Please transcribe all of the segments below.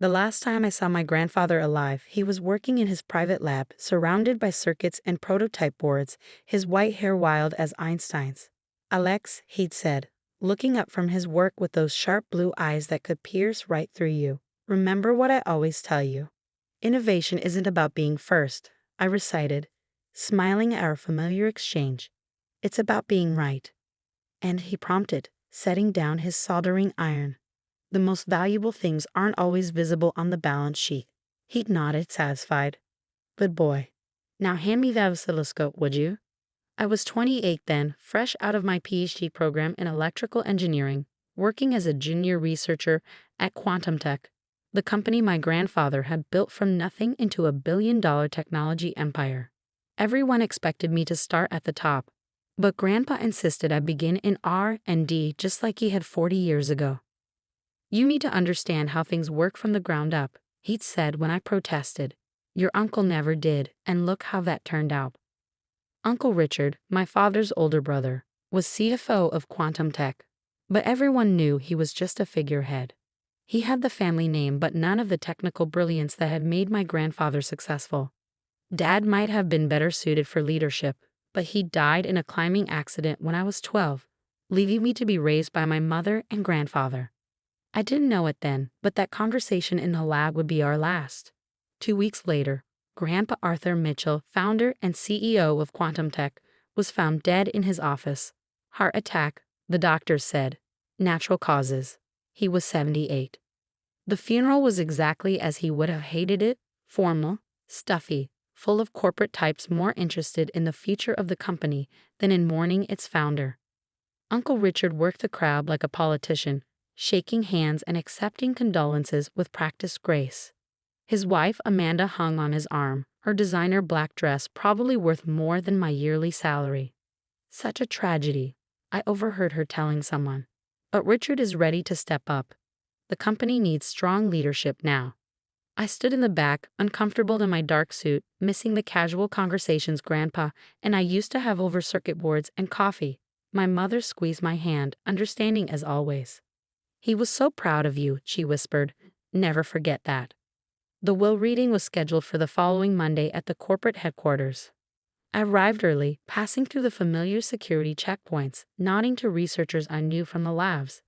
The last time I saw my grandfather alive, he was working in his private lab, surrounded by circuits and prototype boards, his white hair wild as Einstein's. Alex, he'd said, looking up from his work with those sharp blue eyes that could pierce right through you. Remember what I always tell you. Innovation isn't about being first, I recited, smiling at our familiar exchange. It's about being right. And he prompted, setting down his soldering iron. The most valuable things aren't always visible on the balance sheet. He'd nodded, satisfied. Good boy. Now hand me that oscilloscope, would you? I was 28 then, fresh out of my PhD program in electrical engineering, working as a junior researcher at Quantum Tech, the company my grandfather had built from nothing into a billion-dollar technology empire. Everyone expected me to start at the top, but Grandpa insisted I begin in R&D just like he had 40 years ago. You need to understand how things work from the ground up, he'd said when I protested. Your uncle never did, and look how that turned out. Uncle Richard, my father's older brother, was CFO of Quantum Tech, but everyone knew he was just a figurehead. He had the family name but none of the technical brilliance that had made my grandfather successful. Dad might have been better suited for leadership, but he died in a climbing accident when I was 12, leaving me to be raised by my mother and grandfather. I didn't know it then, but that conversation in the lab would be our last. 2 weeks later, Grandpa Arthur Mitchell, founder and CEO of Quantum Tech, was found dead in his office. Heart attack, the doctors said. Natural causes. He was 78. The funeral was exactly as he would have hated it, formal, stuffy, full of corporate types more interested in the future of the company than in mourning its founder. Uncle Richard worked the crowd like a politician, shaking hands and accepting condolences with practiced grace. His wife Amanda hung on his arm, her designer black dress probably worth more than my yearly salary. Such a tragedy, I overheard her telling someone. But Richard is ready to step up. The company needs strong leadership now. I stood in the back, uncomfortable in my dark suit, missing the casual conversations Grandpa and I used to have over circuit boards and coffee. My mother squeezed my hand, understanding as always. He was so proud of you, she whispered. Never forget that. The will reading was scheduled for the following Monday at the corporate headquarters. I arrived early, passing through the familiar security checkpoints, nodding to researchers I knew from the labs.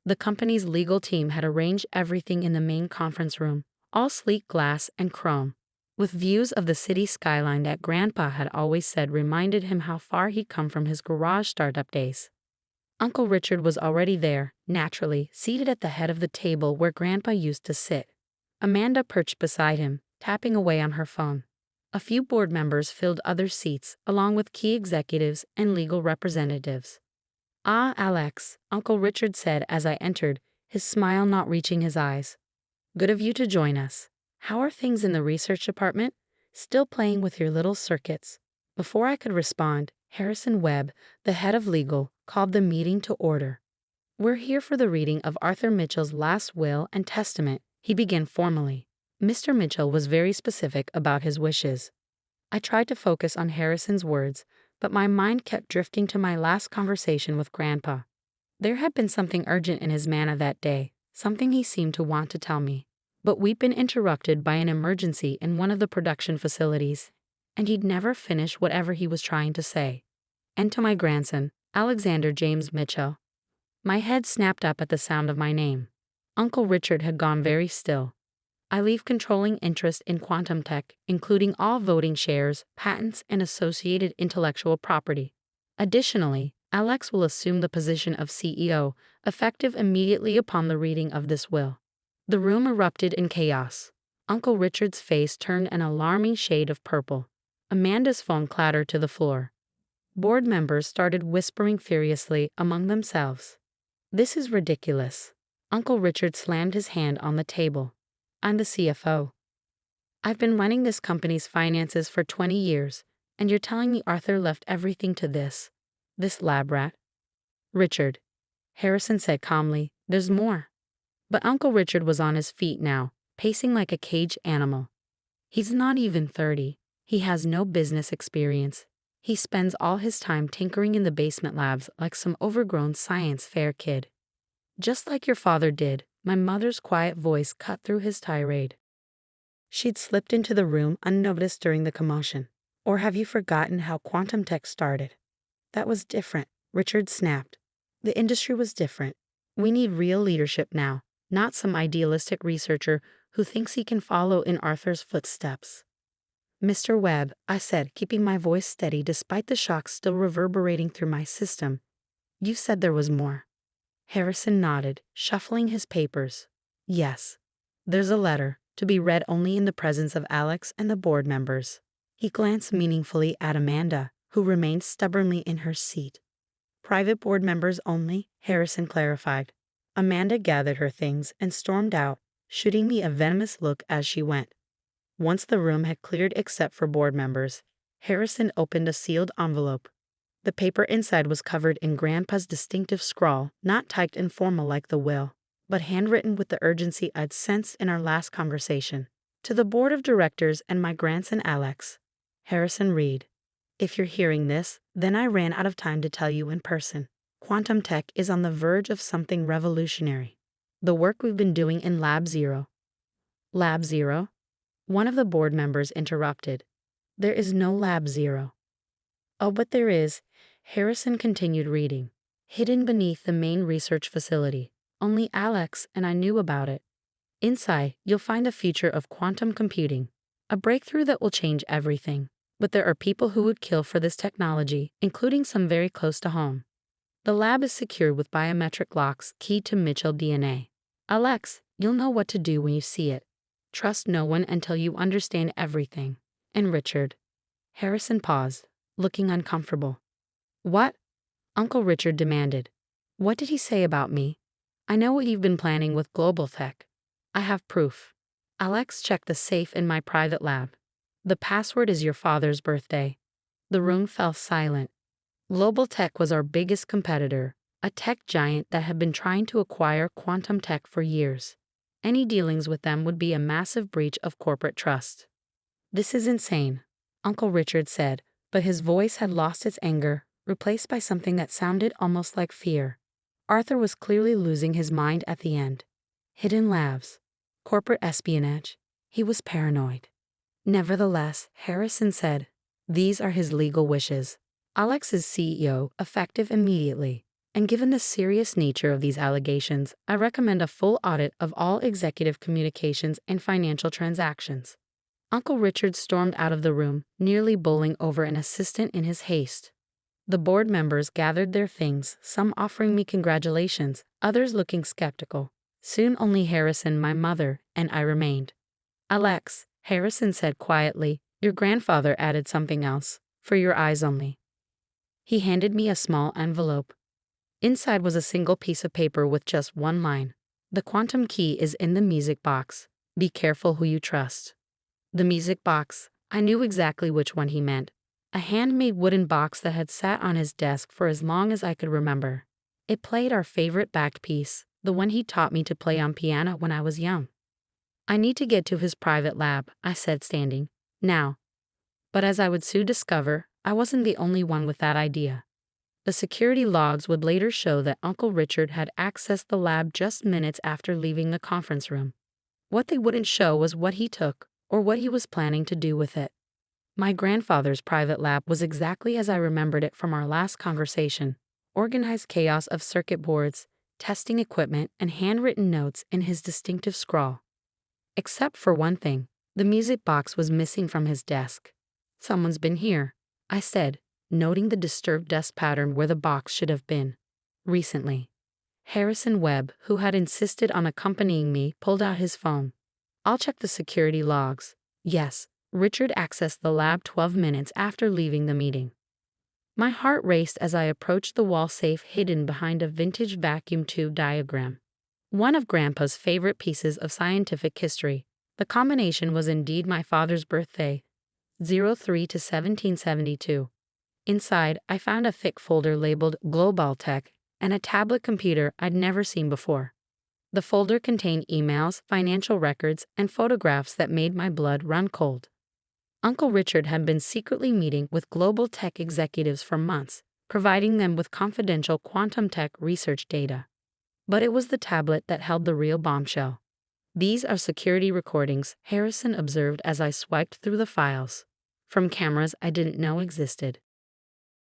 The company's legal team had arranged everything in the main conference room, all sleek glass and chrome, with views of the city skyline that Grandpa had always said reminded him how far he'd come from his garage startup days. Uncle Richard was already there, naturally, seated at the head of the table where Grandpa used to sit. Amanda perched beside him, tapping away on her phone. A few board members filled other seats, along with key executives and legal representatives. Ah, Alex, Uncle Richard said as I entered, his smile not reaching his eyes. Good of you to join us. How are things in the research department? Still playing with your little circuits. Before I could respond, Harrison Webb, the head of legal, called the meeting to order. We're here for the reading of Arthur Mitchell's last will and testament, he began formally. Mr. Mitchell was very specific about his wishes. I tried to focus on Harrison's words, but my mind kept drifting to my last conversation with Grandpa. There had been something urgent in his manner that day, something he seemed to want to tell me. But we'd been interrupted by an emergency in one of the production facilities, and he'd never finished whatever he was trying to say. And to my grandson, Alexander James Mitchell. My head snapped up at the sound of my name. Uncle Richard had gone very still. I leave controlling interest in Quantum Tech, including all voting shares, patents, and associated intellectual property. Additionally, Alex will assume the position of CEO, effective immediately upon the reading of this will. The room erupted in chaos. Uncle Richard's face turned an alarming shade of purple. Amanda's phone clattered to the floor. Board members started whispering furiously among themselves. This is ridiculous. Uncle Richard slammed his hand on the table. I'm the CFO. I've been running this company's finances for 20 years, and you're telling me Arthur left everything to this lab rat? Richard, Harrison said calmly, there's more. But Uncle Richard was on his feet now, pacing like a caged animal. He's not even 30. He has no business experience. He spends all his time tinkering in the basement labs like some overgrown science fair kid. Just like your father did, My mother's quiet voice cut through his tirade. She'd slipped into the room unnoticed during the commotion. Or have you forgotten how quantum tech started? That was different, Richard snapped. The industry was different. We need real leadership now, not some idealistic researcher who thinks he can follow in Arthur's footsteps. Mr. Webb, I said, keeping my voice steady despite the shock still reverberating through my system. You said there was more. Harrison nodded, shuffling his papers. Yes. There's a letter, to be read only in the presence of Alex and the board members. He glanced meaningfully at Amanda, who remained stubbornly in her seat. Private board members only, Harrison clarified. Amanda gathered her things and stormed out, shooting me a venomous look as she went. Once the room had cleared except for board members, Harrison opened a sealed envelope. The paper inside was covered in Grandpa's distinctive scrawl, not typed and formal like the will, but handwritten with the urgency I'd sensed in our last conversation. To the board of directors and my grandson Alex. Harrison read. If you're hearing this, then I ran out of time to tell you in person. Quantum tech is on the verge of something revolutionary. The work we've been doing in Lab Zero. Lab Zero? One of the board members interrupted. There is no Lab Zero. Oh, but there is. Harrison continued reading. Hidden beneath the main research facility. Only Alex and I knew about it. Inside, you'll find a future of quantum computing. A breakthrough that will change everything. But there are people who would kill for this technology, including some very close to home. The lab is secured with biometric locks keyed to Mitchell DNA. Alex, you'll know what to do when you see it. Trust no one until you understand everything. And Richard. Harrison paused, looking uncomfortable. What? Uncle Richard demanded. What did he say about me? I know what you've been planning with Global Tech. I have proof. Alex checked the safe in my private lab. The password is your father's birthday. The room fell silent. Global Tech was our biggest competitor, a tech giant that had been trying to acquire quantum tech for years. Any dealings with them would be a massive breach of corporate trust. This is insane, Uncle Richard said, but his voice had lost its anger, replaced by something that sounded almost like fear. Arthur was clearly losing his mind at the end. Hidden labs. Corporate espionage. He was paranoid. Nevertheless, Harrison said, these are his legal wishes. Alex is CEO, effective immediately. And given the serious nature of these allegations, I recommend a full audit of all executive communications and financial transactions. Uncle Richard stormed out of the room, nearly bowling over an assistant in his haste. The board members gathered their things, some offering me congratulations, others looking skeptical. Soon only Harrison, my mother, and I remained. Alex, Harrison said quietly, your grandfather added something else, for your eyes only. He handed me a small envelope. Inside was a single piece of paper with just one line. The quantum key is in the music box. Be careful who you trust. The music box. I knew exactly which one he meant. A handmade wooden box that had sat on his desk for as long as I could remember. It played our favorite back piece, the one he taught me to play on piano when I was young. I need to get to his private lab, I said, standing. Now. But as I would soon discover, I wasn't the only one with that idea. The security logs would later show that Uncle Richard had accessed the lab just minutes after leaving the conference room. What they wouldn't show was what he took, or what he was planning to do with it. My grandfather's private lab was exactly as I remembered it from our last conversation. Organized chaos of circuit boards, testing equipment, and handwritten notes in his distinctive scrawl. Except for one thing, the music box was missing from his desk. Someone's been here, I said, noting the disturbed dust pattern where the box should have been. Recently. Harrison Webb, who had insisted on accompanying me, pulled out his phone. I'll check the security logs. Yes, Richard accessed the lab 12 minutes after leaving the meeting. My heart raced as I approached the wall safe hidden behind a vintage vacuum tube diagram. One of Grandpa's favorite pieces of scientific history. The combination was indeed my father's birthday, 03 to 1772. Inside, I found a thick folder labeled Global Tech and a tablet computer I'd never seen before. The folder contained emails, financial records, and photographs that made my blood run cold. Uncle Richard had been secretly meeting with Global Tech executives for months, providing them with confidential quantum tech research data. But it was the tablet that held the real bombshell. "These are security recordings," Harrison observed as I swiped through the files. "From cameras I didn't know existed."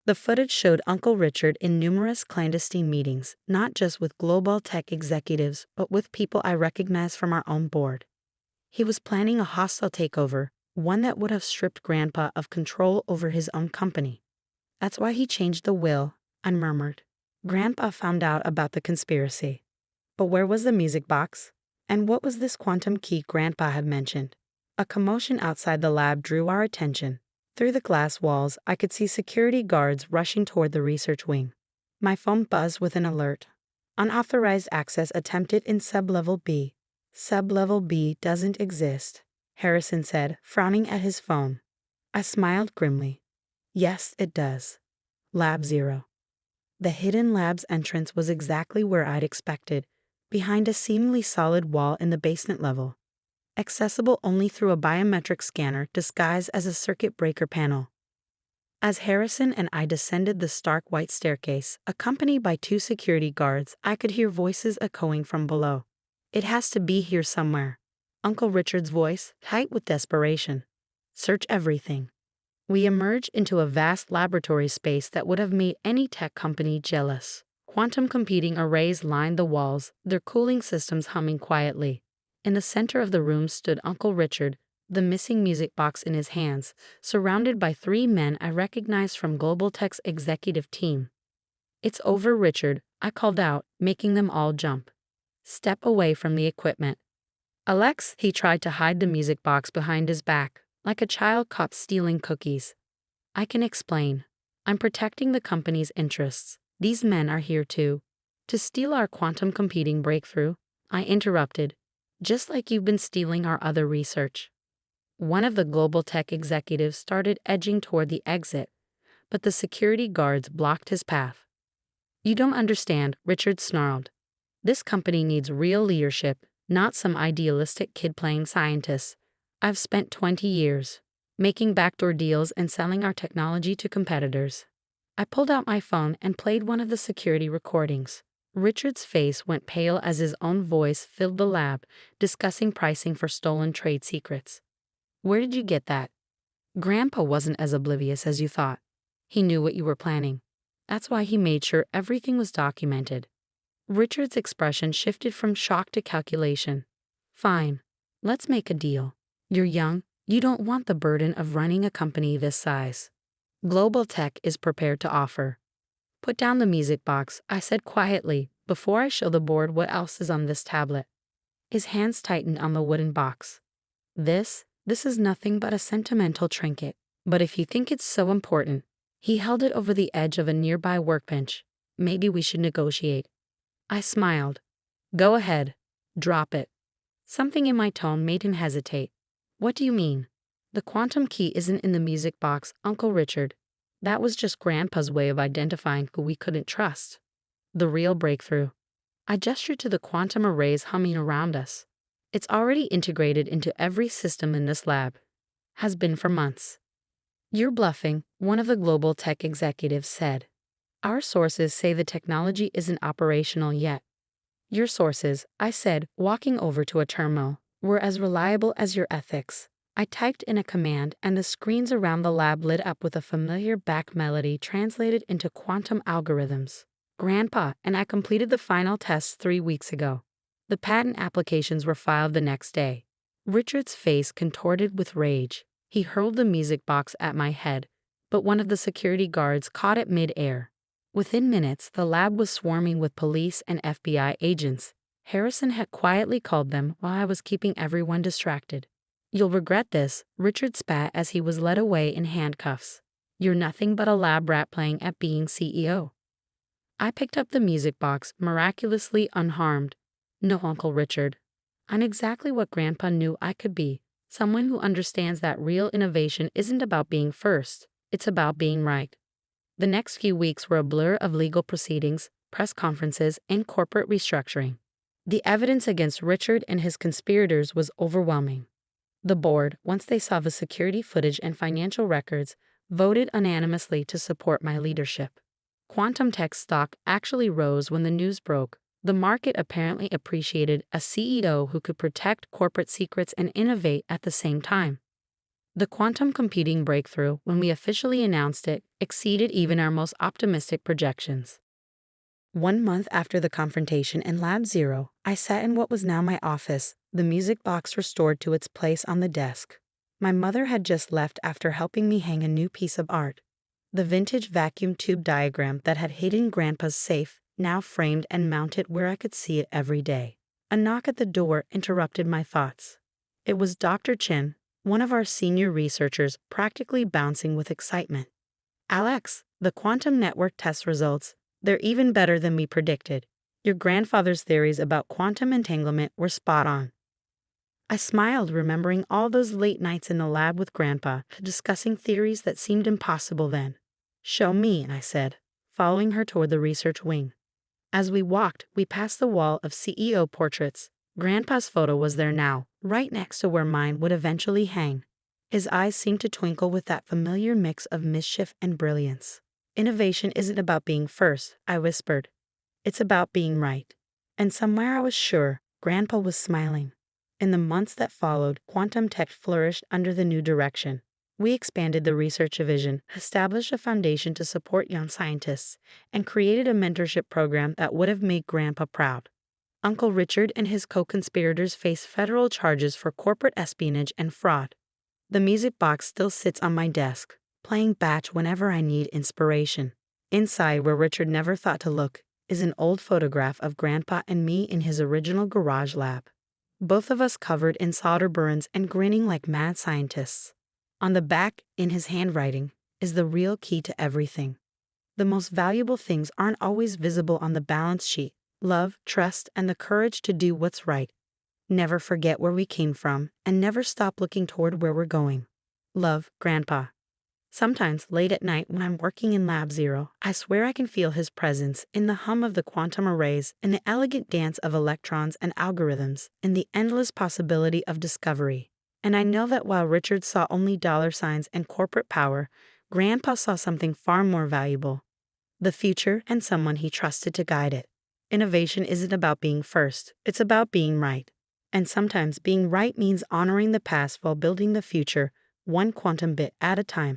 The footage showed Uncle Richard in numerous clandestine meetings, not just with global tech executives, but with people I recognized from our own board. He was planning a hostile takeover, one that would have stripped Grandpa of control over his own company. "That's why he changed the will," I murmured. "Grandpa found out about the conspiracy." But where was the music box? And what was this quantum key Grandpa had mentioned? A commotion outside the lab drew our attention. Through the glass walls, I could see security guards rushing toward the research wing. My phone buzzed with an alert. "Unauthorized access attempted in Sublevel B." "Sublevel B doesn't exist," Harrison said, frowning at his phone. I smiled grimly. "Yes, it does. Lab 0. The hidden lab's entrance was exactly where I'd expected, behind a seemingly solid wall in the basement level, accessible only through a biometric scanner disguised as a circuit breaker panel. As Harrison and I descended the stark white staircase, accompanied by 2 security guards, I could hear voices echoing from below. "It has to be here somewhere." Uncle Richard's voice, tight with desperation. "Search everything." We emerged into a vast laboratory space that would have made any tech company jealous. Quantum computing arrays lined the walls, their cooling systems humming quietly. In the center of the room stood Uncle Richard, the missing music box in his hands, surrounded by 3 men I recognized from Global Tech's executive team. "It's over, Richard," I called out, making them all jump. "Step away from the equipment." "Alex," he tried to hide the music box behind his back, like a child caught stealing cookies. "I can explain. I'm protecting the company's interests. These men are here to steal our quantum computing breakthrough," I interrupted. "Just like you've been stealing our other research." One of the Global Tech executives started edging toward the exit, but the security guards blocked his path. "You don't understand," Richard snarled. "This company needs real leadership, not some idealistic kid playing scientist. I've spent 20 years making backdoor deals and selling our technology to competitors." I pulled out my phone and played one of the security recordings. Richard's face went pale as his own voice filled the lab, discussing pricing for stolen trade secrets. "Where did you get that?" "Grandpa wasn't as oblivious as you thought. He knew what you were planning. That's why he made sure everything was documented." Richard's expression shifted from shock to calculation. "Fine. Let's make a deal. You're young. You don't want the burden of running a company this size. Global Tech is prepared to offer." "Put down the music box," I said quietly, "before I show the board what else is on this tablet." His hands tightened on the wooden box. This is nothing but a sentimental trinket. But if you think it's so important," he held it over the edge of a nearby workbench, "maybe we should negotiate." I smiled. "Go ahead. Drop it." Something in my tone made him hesitate. "What do you mean?" "The quantum key isn't in the music box, Uncle Richard. That was just Grandpa's way of identifying who we couldn't trust. The real breakthrough." I gestured to the quantum arrays humming around us. "It's already integrated into every system in this lab. Has been for months." "You're bluffing," one of the Global Tech executives said. "Our sources say the technology isn't operational yet." "Your sources," I said, walking over to a terminal, "were as reliable as your ethics." I typed in a command, and the screens around the lab lit up with a familiar back melody translated into quantum algorithms. "Grandpa and I completed the final tests 3 weeks ago." The patent applications were filed the next day. Richard's face contorted with rage. He hurled the music box at my head, but one of the security guards caught it mid-air. Within minutes, the lab was swarming with police and FBI agents. Harrison had quietly called them while I was keeping everyone distracted. "You'll regret this," Richard spat as he was led away in handcuffs. "You're nothing but a lab rat playing at being CEO." I picked up the music box, miraculously unharmed. "No, Uncle Richard. I'm exactly what Grandpa knew I could be. Someone who understands that real innovation isn't about being first, it's about being right." The next few weeks were a blur of legal proceedings, press conferences, and corporate restructuring. The evidence against Richard and his conspirators was overwhelming. The board, once they saw the security footage and financial records, voted unanimously to support my leadership. Quantum Tech stock actually rose when the news broke, The market apparently appreciated a CEO who could protect corporate secrets and innovate at the same time. The quantum computing breakthrough, when we officially announced it, exceeded even our most optimistic projections. 1 month after the confrontation in Lab Zero, I sat in what was now my office, the music box restored to its place on the desk. My mother had just left after helping me hang a new piece of art. The vintage vacuum tube diagram that had hidden Grandpa's safe, now framed and mounted where I could see it every day. A knock at the door interrupted my thoughts. It was Dr. Chen, one of our senior researchers, practically bouncing with excitement. "Alex, the quantum network test results, they're even better than we predicted. Your grandfather's theories about quantum entanglement were spot on." I smiled, remembering all those late nights in the lab with Grandpa, discussing theories that seemed impossible then. "Show me," I said, following her toward the research wing. As we walked, we passed the wall of CEO portraits. Grandpa's photo was there now, right next to where mine would eventually hang. His eyes seemed to twinkle with that familiar mix of mischief and brilliance. "Innovation isn't about being first," I whispered. "It's about being right." And somewhere I was sure Grandpa was smiling. In the months that followed, quantum tech flourished under the new direction. We expanded the research division, established a foundation to support young scientists, and created a mentorship program that would have made Grandpa proud. Uncle Richard and his co-conspirators face federal charges for corporate espionage and fraud. The music box still sits on my desk, playing Batch whenever I need inspiration. Inside, where Richard never thought to look, is an old photograph of Grandpa and me in his original garage lab. Both of us covered in solder burns and grinning like mad scientists. On the back, in his handwriting, is the real key to everything. The most valuable things aren't always visible on the balance sheet: love, trust, and the courage to do what's right. Never forget where we came from, and never stop looking toward where we're going. Love, Grandpa. Sometimes, late at night when I'm working in Lab Zero, I swear I can feel his presence in the hum of the quantum arrays, in the elegant dance of electrons and algorithms, in the endless possibility of discovery. And I know that while Richard saw only dollar signs and corporate power, Grandpa saw something far more valuable: the future and someone he trusted to guide it. Innovation isn't about being first, it's about being right. And sometimes being right means honoring the past while building the future, one quantum bit at a time.